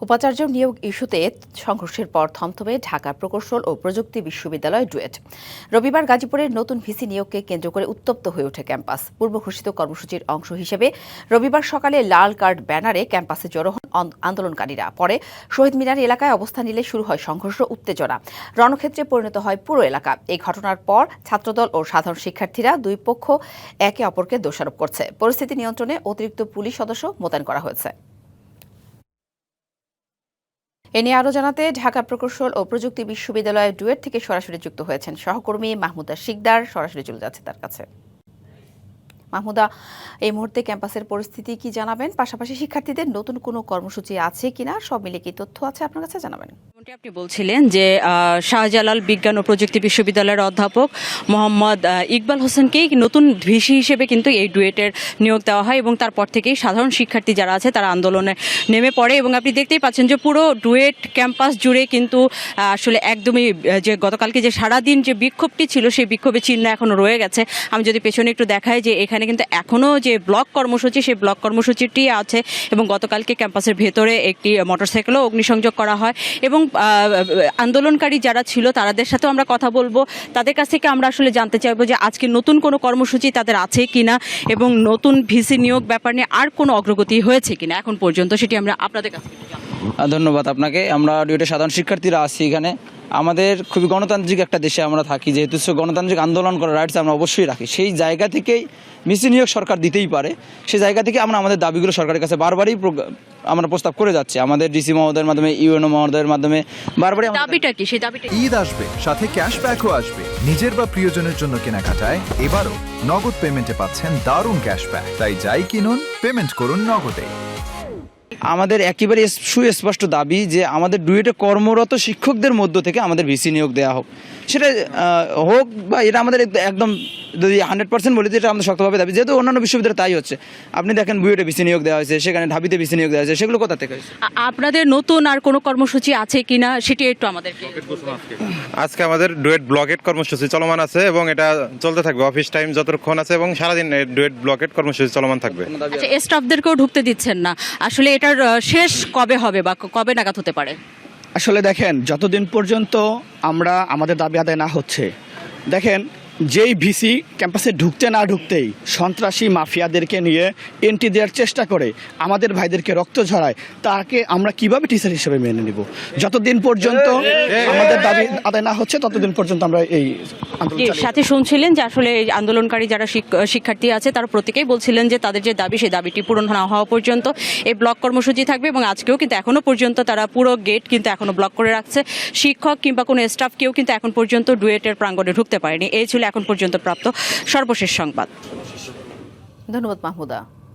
উপাচার্য নিয়োগ ইস্যুতে সংঘর্ষের পর থমথমে ঢাকা প্রকৌশল ও প্রযুক্তি বিশ্ববিদ্যালয় ডুয়েট। রবিবার গাজীপুরের নতুন ভিসি নিয়োগকে কেন্দ্র করে উত্তপ্ত হয়ে ওঠে ক্যাম্পাস। পূর্ব ঘোষিত কর্মসূচির অংশ হিসেবে রবিবার সকালে লাল কার্ড ব্যানারে ক্যাম্পাসে জড়ো হন আন্দোলনকারীরা। পরে শহীদ মিনার এলাকায় অবস্থান নিলে শুরু হয় সংঘর্ষ, উত্তেজনা। রণক্ষেত্রে পরিণত হয় পুরো এলাকা। এই ঘটনার পর ছাত্রদল ও সাধারণ শিক্ষার্থীরা দুই পক্ষ একে অপরকে দোষারোপ করছে। পরিস্থিতি নিয়ন্ত্রণে অতিরিক্ত পুলিশ সদস্য মোতায়েন করা হয়েছে। এ নিয়ে আরও জানাতে ঢাকা প্রকৌশল ও প্রযুক্তি বিশ্ববিদ্যালয় ডুয়েট থেকে সরাসরি যুক্ত হয়েছেন সহকর্মী মাহমুদা শিকদার। সরাসরি চলে যাচ্ছে তার কাছে। মাহমুদা, এই মুহূর্তে ক্যাম্পাসের পরিস্থিতি কি জানাবেন? পাশাপাশি শিক্ষার্থীদের নতুন কোনো কর্মসূচি আছে কিনা, সব মিলে কি তথ্য আছে আপনার কাছে জানাবেন? আপনি বলছিলেন যে শাহজালাল বিজ্ঞান ও প্রযুক্তি বিশ্ববিদ্যালয়ের অধ্যাপক মোহাম্মদ ইকবাল হোসেনকেই নতুন ভিসি হিসেবে কিন্তু এই ডুয়েটের নিয়োগ দেওয়া হয় এবং তারপর থেকেই সাধারণ শিক্ষার্থী যারা আছে তারা আন্দোলনে নেমে পড়ে এবং আপনি দেখতেই পাচ্ছেন যে পুরো ডুয়েট ক্যাম্পাস জুড়ে কিন্তু আসলে একদমই যে গতকালকে যে সারাদিন যে বিক্ষোভটি ছিল সেই বিক্ষোভের চিহ্ন এখনো রয়ে গেছে। আমি যদি পেছনে একটু দেখাই যে এখানে কিন্তু এখনো যে ব্লক কর্মসূচি সেই ব্লক কর্মসূচিটি আছে এবং গতকালকে ক্যাম্পাসের ভেতরে একটি মোটরসাইকেলও অগ্নিসংযোগ করা হয় এবং আন্দোলনকারী যারা ছিল তাদের সাথেও আমরা কথা বলবো। তাদের কাছ থেকে আমরা আসলে জানতে চাইবো যে আজকে নতুন কোনো কর্মসূচি তাদের আছে কিনা এবং নতুন ভিসি নিয়োগ ব্যাপার নিয়ে আর কোনো অগ্রগতি হয়েছে কিনা এখন পর্যন্ত, সেটি আমরা আপনাদের কাছ থেকে জানবো। ধন্যবাদ আপনাকে। আমরা ডুয়েটের সাধারণ শিক্ষার্থীরা আছি এখানে। আমাদের খুবই গণতান্ত্রিক একটা দেশে আমরা থাকি, যেহেতু গণতান্ত্রিক আন্দোলন করার রাইটস আমরা অবশ্যই রাখি। সেই জায়গা থেকেই ভিসি নিয়োগ সরকার দিতেই পারে। সেই জায়গা থেকে আমরা আমাদের দাবিগুলো সরকারের কাছে বারবারই আমরা প্রস্তাব করে যাচ্ছি, আমাদের ডিসি মহোদয়ের মাধ্যমে, ইউএনও মহোদয়ের মাধ্যমে বারবারই। দাবিটা কি? সেই দাবিটা ঈদ আসবে, সাথে ক্যাশব্যাকও আসবে। নিজের বা প্রিয়জনের জন্য কেনাকাটায় এবারও নগদ পেমেন্টে পাচ্ছেন দারুণ ক্যাশব্যাক। তাই যাই কিনুন, পেমেন্ট করুন নগদে। আমাদের একেবারে সুস্পষ্ট দাবি যে আমাদের ডুয়েটে কর্মরত শিক্ষকদের মধ্য থেকে আমাদের ভিসি নিয়োগ দেওয়া হোক। সেটা হোক বা এটা আমাদের একদম যদি 100% বলি যে এটা আমাদের শক্তভাবে দাবি, যেহেতু অন্যান্য বিশ্ববিদ্যালয়ে তাই হচ্ছে। আপনি দেখেন বুয়েটে ভিসি নিয়োগ দেওয়া হয়েছে, সেখানে ঢাবিতে ভিসি নিয়োগ দেওয়া হয়েছে, সেগুলো কোথা থেকে হয়েছে? আপনাদের নতুন আর কোনো কর্মসূচি আছে কিনা সেটি একটু আমাদেরকে। আজকে আমাদের ডুয়েট ব্লকেট কর্মসূচি চলমান আছে এবং এটা চলতে থাকবে অফিস টাইম যতক্ষণ আছে এবং সারাদিন ডুয়েট ব্লকেট কর্মসূচি চলমান থাকবে। আচ্ছা, স্টাফদেরকেও ঢুকতে দিচ্ছেন না, আসলে এটার শেষ কবে হবে বা কবে নাগাদ হতে পারে? আসলে দেখেন, যতদিন পর্যন্ত আমরা আমাদের দাবি আদায় না হচ্ছে, দেখেন যেই ভিসি ক্যাম্পাসে ঢুকতে না ঢুকতেই সন্ত্রাসী মাফিয়াদেরকে নিয়ে এন্ট্রি দেওয়ার চেষ্টা করে আমাদের ভাইদেরকে রক্ত ঝরায়, তাকে আমরা কিভাবে টিচার হিসেবে মেনে নিব? যতদিন পর্যন্ত আমাদের দাবি আদায় না হচ্ছে ততদিন পর্যন্ত আমরা এই সাথে শুনছিলেন যে আসলে এই আন্দোলনকারী যারা শিক্ষার্থী আছে তারা প্রত্যেকেই বলছিলেন যে তাদের যে দাবি সেই দাবিটি পূরণ না হওয়া পর্যন্ত এই ব্লক কর্মসূচি থাকবে এবং আজকেও কিন্তু এখনো পর্যন্ত তারা পুরো গেট কিন্তু এখনো ব্লক করে রাখছে। শিক্ষক কিংবা কোনো স্টাফ কেউ কিন্তু এখন পর্যন্ত ডুয়েটের প্রাঙ্গণে ঢুকতে পারেনি। এই ছিল এখন পর্যন্ত প্রাপ্ত সর্বশেষ সংবাদ। ধন্যবাদ মাহমুদা।